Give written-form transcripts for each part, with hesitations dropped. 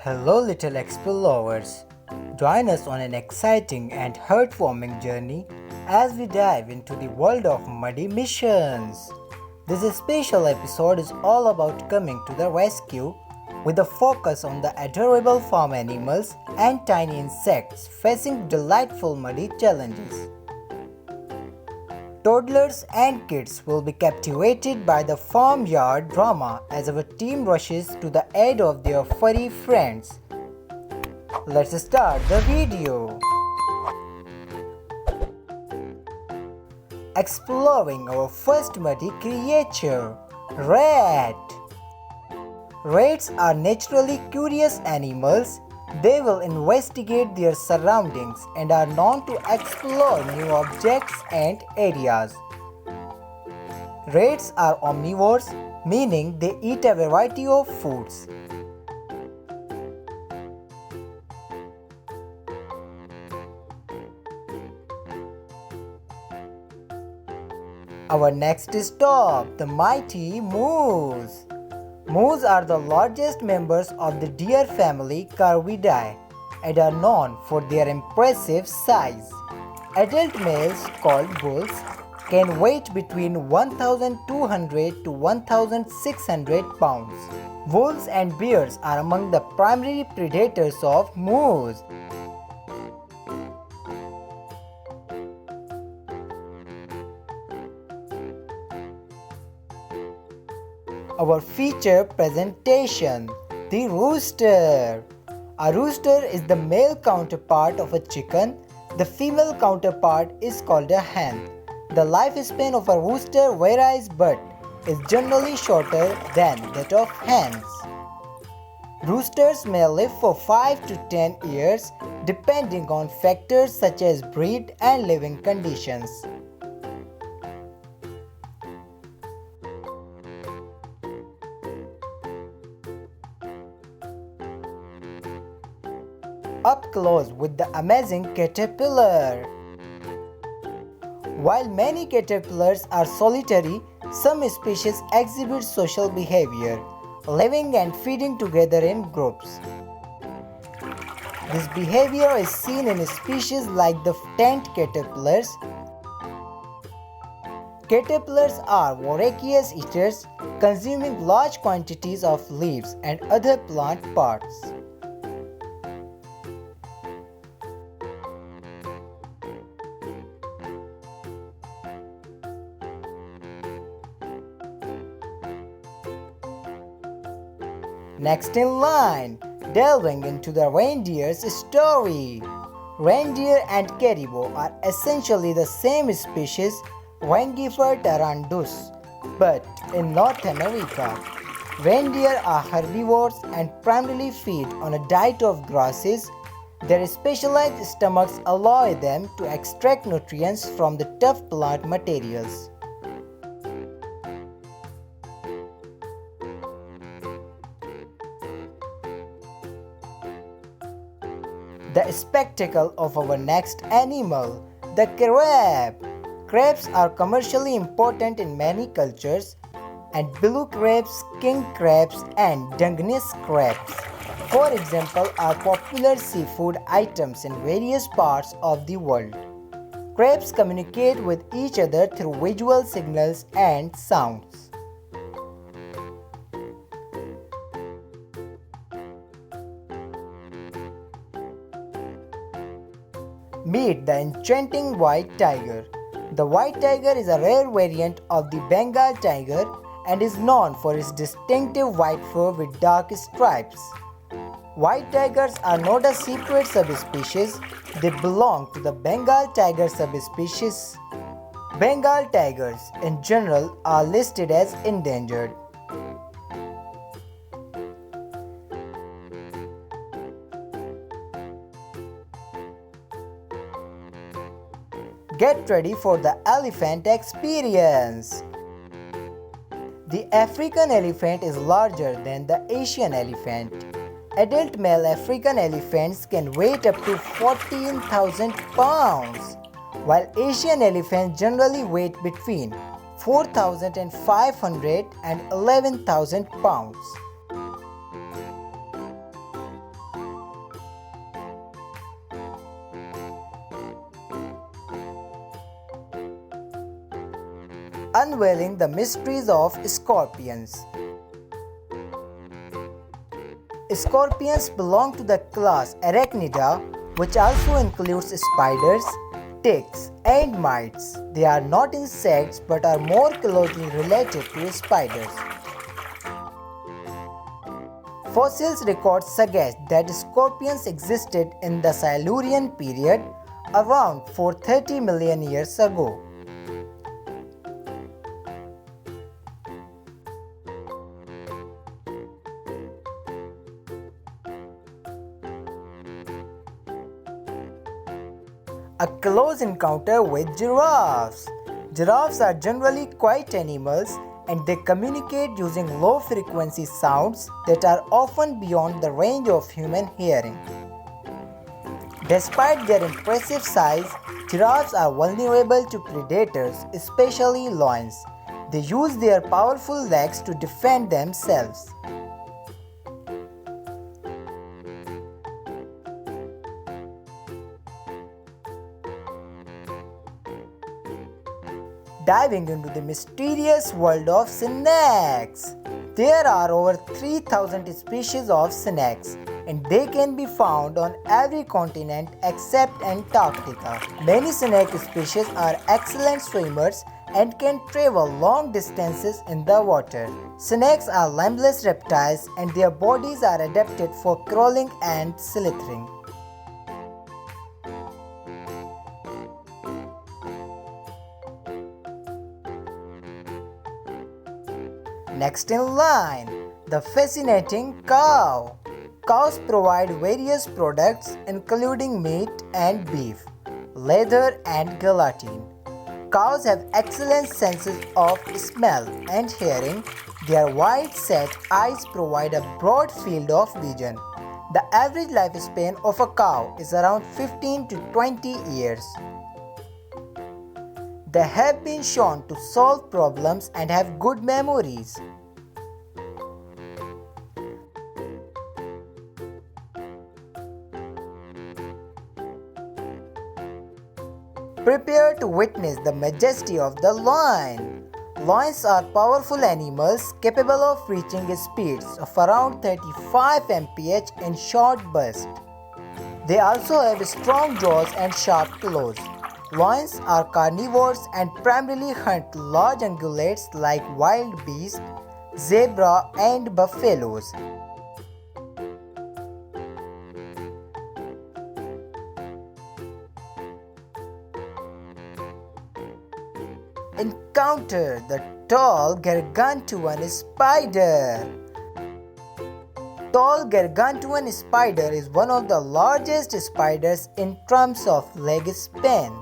Hello, little explorers. Join us on an exciting and heartwarming journey as we dive into the world of muddy missions. This special episode is all about coming to the rescue with a focus on the adorable farm animals and tiny insects facing delightful muddy challenges. Toddlers and kids will be captivated by the Farmyard drama as our team rushes to the aid of their furry friends. Let's start the video. Exploring our first muddy creature, rat. Rats are naturally curious animals. They will investigate their surroundings and are known to explore new objects and areas. Rats are omnivores, meaning they eat a variety of foods. Our next stop, the mighty moose. Moose are the largest members of the deer family Corvidae and are known for their impressive size. Adult males, called bulls, can weigh between 1,200 to 1,600 pounds. Wolves and bears are among the primary predators of moose. Our feature presentation, the rooster. A rooster is the male counterpart of a chicken. The female counterpart is called a hen. The lifespan of a rooster varies but is generally shorter than that of hens. Roosters may live for 5 to 10 years depending on factors such as breed and living conditions. Up close with the amazing caterpillar. While many caterpillars are solitary, some species exhibit social behavior, living and feeding together in groups. This behavior is seen in species like the tent caterpillars. Caterpillars are voracious eaters, consuming large quantities of leaves and other plant parts. Next in line, delving into the reindeer's story. Reindeer and caribou are essentially the same species, Reindeer tarandus, but in North America. Reindeer are herbivores and primarily feed on a diet of grasses. Their specialized stomachs allow them to extract nutrients from the tough plant materials. The spectacle of our next animal, the crab. Crabs are commercially important in many cultures, and blue crabs, king crabs, and Dungeness crabs, for example, are popular seafood items in various parts of the world. Crabs communicate with each other through visual signals and sounds. Meet the enchanting white tiger. The white tiger is a rare variant of the Bengal tiger and is known for its distinctive white fur with dark stripes. White tigers are not a separate subspecies, they belong to the Bengal tiger subspecies. Bengal tigers in general are listed as endangered. Get ready for the elephant experience. The African elephant is larger than the Asian elephant. Adult male African elephants can weigh up to 14,000 pounds, while Asian elephants generally weigh between 4,500 and 11,000 pounds. unveiling the mysteries of scorpions. Scorpions belong to the class Arachnida, which also includes spiders, ticks, and mites. They are not insects but are more closely related to spiders. Fossils records suggest that scorpions existed in the Silurian period around 430 million years ago. A close encounter with giraffes. Giraffes are generally quiet animals and they communicate using low-frequency sounds that are often beyond the range of human hearing. Despite their impressive size, giraffes are vulnerable to predators, especially lions. They use their powerful legs to defend themselves. Diving into the mysterious world of snakes. There are over 3,000 species of snakes and they can be found on every continent except Antarctica. Many snake species are excellent swimmers and can travel long distances in the water. Snakes are limbless reptiles and their bodies are adapted for crawling and slithering. Next in line, the fascinating cow. Cows provide various products including meat and beef, leather and gelatin. Cows have excellent senses of smell and hearing. Their wide-set eyes provide a broad field of vision. The average lifespan of a cow is around 15 to 20 years. They have been shown to solve problems and have good memories. Prepare to witness the majesty of the lion. Lions are powerful animals capable of reaching speeds of around 35 mph in short bursts. They also have strong jaws and sharp claws. Lions are carnivores and primarily hunt large ungulates like wild beasts, zebra, and buffaloes. Encounter the tall Gargantuan Spider. Tall Gargantuan Spider is one of the largest spiders in terms of leg span.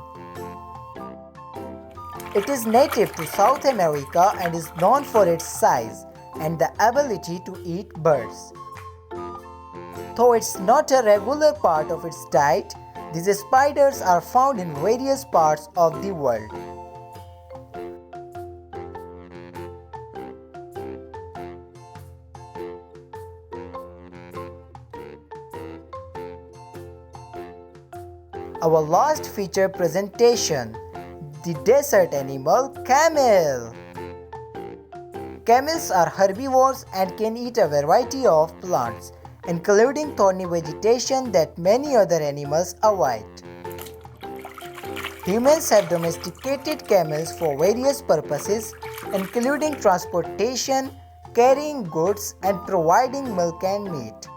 It is native to South America and is known for its size and the ability to eat birds. Though it's not a regular part of its diet, these spiders are found in various parts of the world. Our last feature presentation, the desert animal camel. Camels are herbivores and can eat a variety of plants, including thorny vegetation that many other animals avoid. Humans have domesticated camels for various purposes, including transportation, carrying goods, and providing milk and meat.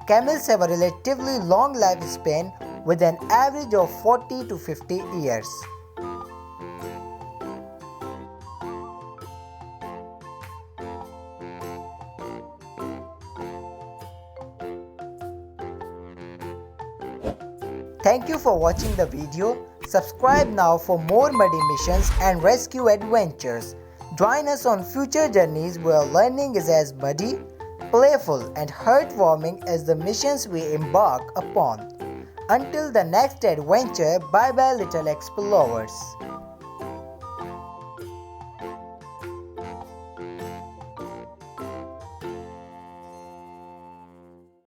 Camels have a relatively long lifespan with an average of 40 to 50 years. Thank you for watching the video. Subscribe now for more muddy missions and rescue adventures. Join us on future journeys where learning is as muddy, playful, and heartwarming as the missions we embark upon. Until the next adventure, bye bye little explorers.